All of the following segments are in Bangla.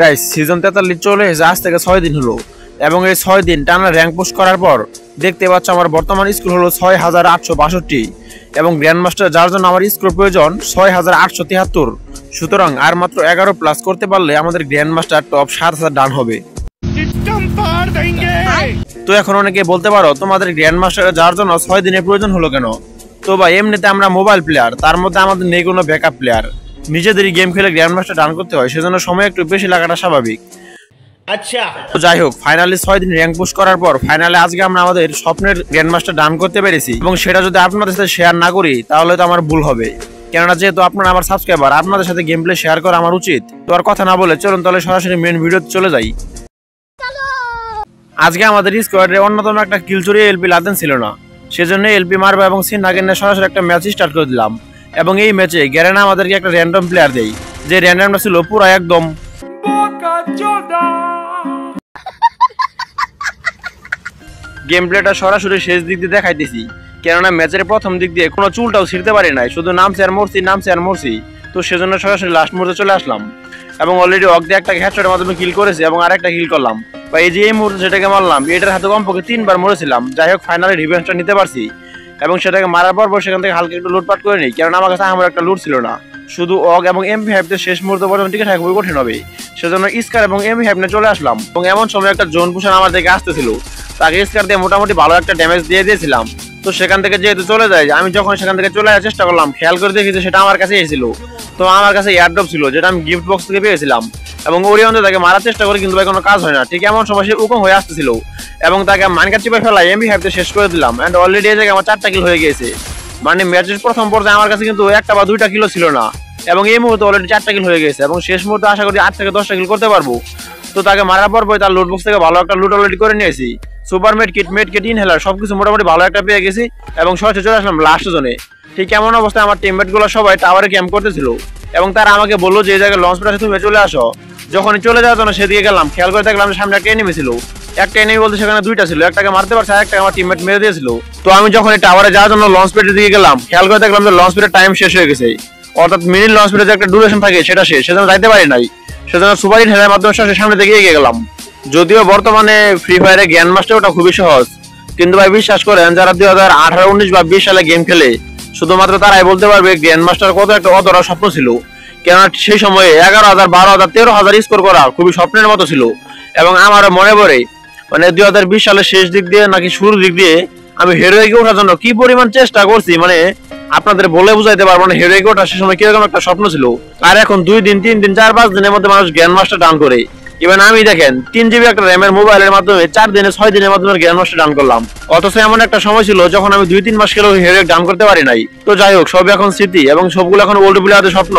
গাইস সিজন 43 চলে এসে আজ থেকে 6 দিন হলো এবং এই 6 দিন টানা র‍্যাঙ্ক পুশ করার পর দেখতে পাচ্ছ আমার বর্তমান স্কোর হলো 6862 এবং গ্র্যান্ড মাস্টার যার জন্য আমার স্কোর প্রয়োজন 6873। সুতরাং আর মাত্র 11 প্লাস করতে পারলে আমাদের গ্র্যান্ড মাস্টার টপ 7000 ডান হবে। তো এখন অনেকে বলতে পারো তোমাদের গ্র্যান্ড মাস্টারে যার জন্য 6 দিনের প্রয়োজন হলো কেন? তো ভাই এমনিতে আমরা মোবাইল প্লেয়ার, তার মধ্যে আমাদের নেই কোনো ব্যাকআপ প্লেয়ার, নিজেদেরই গেম খেলে গ্র্যান্ড মাস্টার ডান করতে হয়, সেজন্য সময় একটু বেশি লাগাটা স্বাভাবিক। আচ্ছা, তো যাই হোক ফাইনালি 6 দিন র‍্যাঙ্ক পুশ করার পর ফাইনালি আজকে আমরা আমাদের স্বপ্নের গ্র্যান্ড মাস্টার ডান করতে পেরেছি এবং সেটা যদি আপনাদের সাথে শেয়ার না করি তাহলে তো আমার ভুল হবে, কেননা যেহেতু আপনারা আমার সাবস্ক্রাইবার, আপনাদের সাথে গেম প্লে শেয়ার করা আমার উচিত। তো আর কথা না বলে চলুন তাহলে সরাসরি মেন ভিডিওতে চলে যাই। আজকে আমাদের স্কোয়াডে অন্যতম একটা কিল চুরি এলপি লাদেন ছিল না, সেজন্য এলপি মারবা এবং সিন নাগেন সরাসরি একটা ম্যাচ স্টার্ট করে দিলাম এবং এই ম্যাচে গ্যারেনা আমাদেরকে একটা র্যান্ডম প্লেয়ার দেয়, যে র্যান্ডমটা ছিল পুরো একদম গেম প্লেটা সরাসরি শেষ দিক দিয়ে দেখাইতেছি, কেননা ম্যাচের প্রথম দিক দিয়ে কোনো চুলটাও ছিঁড়তে পারি নাই, শুধু নামছে আর মরছি। তো সেজন্য সরাসরি লাস্ট মুহূর্তে চলে আসলাম এবং অলরেডি অক দিয়ে একটা হেডশটের মাধ্যমে কিল করেছি এবং আরেকটা কিল করলাম। বা এই যে এই মুহূর্তে যেটাকে মারলাম এটার হাতে কমপক্ষে 3 বার মরেছিলাম। যাই হোক ফাইনালি রিভেঞ্জটা নিতে পারছি এবং সেটাকে মারার পর সেখান থেকে হালকা একটু লুটপাট করে নিই, কারণ আমার কাছে আমার একটা লুট ছিল না, শুধু অগ এবং MP5 শেষ মুহূর্ত পর্যন্ত টিকে থাকা খুবই কঠিন হবে, সেজন্য স্কার এবং MP5 নিয়ে চলে আসলাম এবং এমন সময় একটা জোন পুশার আমার দিকে আসতেছিল, তাকে স্কার দিয়ে মোটামুটি ভালো একটা ড্যামেজ দিয়ে দিয়েছিলাম। তো সেখান থেকে যেহেতু চলে যায়, আমি যখন সেখান থেকে চলে আসার চেষ্টা করলাম খেয়াল করে দেখি যে সেটা আমার কাছে এসেছিল। তো আমার কাছে এয়ারড্রপ ছিল যেটা আমি গিফট বক্স থেকে পেয়েছিলাম এবং ওরিয়ন্তে তাকে মারার চেষ্টা করি, কিন্তু ভাই কোনো কাজ হয় না। ঠিক এমন সময় সে উকম হয়ে আসতেছিল এবং তাকে মাইনকাট চিপে ফেলাই MP5 শেষ করে দিলাম এন্ড অলরেডি এই জায়গায় আমার 4টা কিল হয়ে গিয়েছে। মানে ম্যাচের প্রথম পর্যায়ে আমার কাছে কিন্তু 1টা বা 2টা কিলো ছিল না এবং এই মুহূর্তে অলরেডি 4টা কিল হয়ে গেছে এবং শেষ মুহূর্তে আশা করি 8 থেকে 10টা কিল করতে পারবো। তো তাকে মারার পর তার লুট বক্স থেকে ভালো একটা লুট অলরেডি করে নিয়েছি, সুপার মেড কিট ইনহেলার সবকিছু মোটামুটি ভালো একটা পেয়ে গেছি এবং সরাসরি চলে আসলাম লাস্ট জোনে। ঠিক এমন অবস্থায় আমার টিমমেট গুলো সবাই টাওয়ারে ক্যাম্প করতেছিল এবং তারা আমাকে বললো যে এই জায়গায় লঞ্চ প্যাড আছে তুমি চলে আসো। যখনই চলে যাওয়ার জন্য সেদিকে গেলাম, খেয়াল করে দেখলাম সামনে একটা এনিমি ছিল, একটা এনিমি বলতে সেখানে 2টা ছিল, একটাকে মারতে পারছে আর একটা আমার টিমমেট মেরে দিয়েছিল। তো আমি যখন টাওয়ারে যাওয়ার জন্য লঞ্চ প্যাডের দিকে গেলাম, খেয়াল করে দেখলাম যে লঞ্চ প্যাডের টাইম শেষ হয়ে গেছে, অর্থাৎ মিনিট লঞ্চ প্যাডের যে একটা ডিউরেশন থাকে সেটা শেষ, সেজন্য যাইতে পারি নাই। সেজন্য সুপার ইনহেলারের মাধ্যমে সামনে দিকে এগিয়ে গেলাম। যদিও বর্তমানে ফ্রি ফায়ারে গ্র্যান্ড মাস্টার ওটা খুবই সহজ, কিন্তু ভাই বিশ্বাস করেন যারা 2018, 19 বা 20 সালে গেম খেলে শুধুমাত্র তারাই বলতে পারবে গ্র্যান্ড মাস্টার কত একটা অধরা স্বপ্ন ছিল, কেননা সেই সময়ে 11,000, 12,000, 13,000 স্কোর করা খুবই স্বপ্নের মতো ছিল। এবং আমারও মনে পড়ে মানে 2020 সালের শেষ দিক দিয়ে নাকি শুরুর দিক দিয়ে আমি হেরোইকে ওঠার জন্য কি পরিমাণ চেষ্টা করছি, মানে আপনাদের বলে বুঝাইতে পারবো না হেরোইকে ওঠা সে সময় কিরকম একটা স্বপ্ন ছিল। আর এখন 2 দিন, 3 দিন, 4-5 দিনের মধ্যে মানুষ গ্র্যান্ড মাস্টার ডান করে। ইভেন আমি দেখেন 3 GB একটা র্যামের মোবাইলের মাধ্যমে 4 দিনে 6 দিনের মাধ্যমে গ্র্যান্ড মাস্টার ডান করলাম, অথচ এমন একটা সময় ছিল যখন আমি 2-3 মাস খেলেও হেরোইক ডান করতে পারি নাই। তো যাই হোক সব এখন স্মৃতি এবং সবগুলো এখন ওল্ড প্লেয়ারদের স্বপ্ন,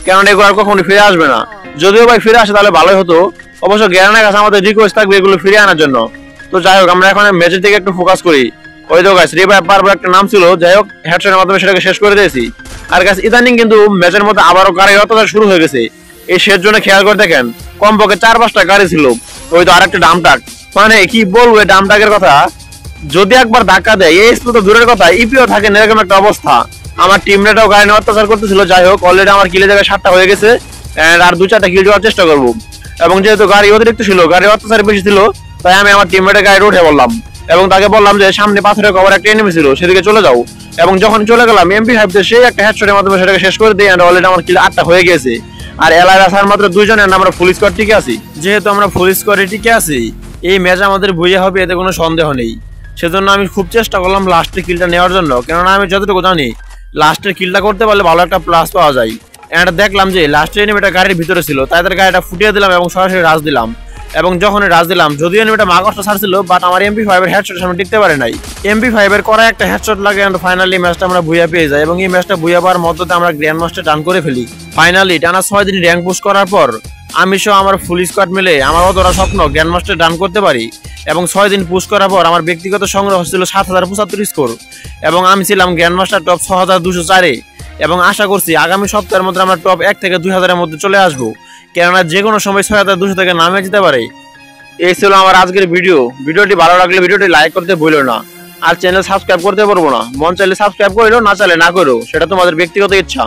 কারণ এগুলো আর কখনো ফিরে আসবে না। যদিও ভাই ফিরে আসে তাহলে ভালোই হতো, অবশ্য গ্যারানের কাছে আমাদের রিকোয়েস্ট থাকবে এগুলো ফিরে আনার জন্য। তো যাই হোক আমরা এখন ম্যাচের দিকে একটু ফোকাস করি। ওই তো গাইস রিভাইভ পারবো একটা নাম ছিল, যাই হোক হেডশটের মাধ্যমে সেটাকে শেষ করে দিয়েছি। আর গাইস ইদানিং কিন্তু ম্যাচের মধ্যে আবারও গাড়ি অত্যাচার শুরু হয়ে গেছে, এই শেষ জন্য খেয়াল করে দেখেন কমপক্ষে 4-5টা গাড়ি ছিল, ওই তো আরেকটা ডাম ট্রাক, মানে কি বলবো এই ডাম ট্রাকের কথা, যদি একবার ধাক্কা দেয় এই স্পিড তো দূরের কথা ইপিও থাকে না, এরকম একটা অবস্থা। আমার টিমমেটও গাড়ি নিয়ে অত্যাচার করতেছিল। যাই হোক অলরেডি আমার কিলের জায়গায় 7টা হয়ে গেছে আর 2-4টা কিল দেওয়ার চেষ্টা করবো এবং যেহেতু গাড়ি অতিরিক্ত ছিল, গাড়ির অত্যাচার বেশি ছিল, তাই আমি আমার টিমমেটের গাড়ি উঠে বললাম এবং তাকে বললাম যে সামনে পাথরের কভার একটা এনিমি ছিল সেদিকে চলে যাও। এবং যখন চলে গেলাম MP5 সেই একটা হেডশটের মাধ্যমে সেটাকে শেষ করে দিই এন্ড অলরেডি আমার কিল 8টা হয়ে গেছে। আর এলার আসার মাত্র 2 জনের আমরা ফুল স্কোয়াড টিকে আছি। যেহেতু আমরা ফুল স্কোয়াডে টিকে আছি এই ম্যাচ আমাদের বুঝে হবে এতে কোনো সন্দেহ নেই, সেজন্য আমি খুব চেষ্টা করলাম লাস্টের কিলটা নেওয়ার জন্য, কেননা আমি যতটুকু জানি লাস্টের কিলটা করতে পারলে ভালো একটা প্লাস পাওয়া যায়। এন্ড দেখলাম যে লাস্টের এনিমিটা গাড়ির ভিতরে ছিল, তাই তাদের গাড়িটা ফুটিয়ে দিলাম এবং সরাসরি রাজ দিলাম। এবং যখন রাজ দিলাম যদিও এনিমিটা মাগসটা ছাড়ছিল, বাট আমার MP5 এর হেডশটের সামনে টিকতে পারে নাই। MP5 এর করা একটা হেডশট লাগে এন্ড ফাইনালি ম্যাচটা আমরা বুইয়া পেয়ে যাই এবং এই ম্যাচটা বুইয়া পাওয়ার মধ্যে আমরা গ্র্যান্ড মাস্টার ডান করে ফেলি। ফাইনালি টানা 6 দিন র‍্যাঙ্ক পুশ করার পর আমি সহ আমার ফুল স্কোয়াড মিলে আমার অধরা স্বপ্ন গ্র্যান্ড মাস্টার ডান করতে পারি এবং 6 দিন পুশ করার পর আমার ব্যক্তিগত সংগ্রহ ছিল 7075 স্কোর এবং আমি ছিলাম গ্র্যান্ড মাস্টার টপ 6204-এ এবং আশা করছি আগামী সপ্তাহের মধ্যে আমরা টপ 1 থেকে 2000-এর মধ্যে চলে আসবো, কেননা যে কোনো সময় 6200 থেকে নামে যেতে পারে। এই ছিল আমার আজকের ভিডিওটি ভালো লাগলে ভিডিওটি লাইক করতে ভুলো না আর চ্যানেল সাবস্ক্রাইব করতে পারবো না, মন চাইলে সাবস্ক্রাইব করো, না চাইলে না করো, সেটা তোমাদের ব্যক্তিগত ইচ্ছা।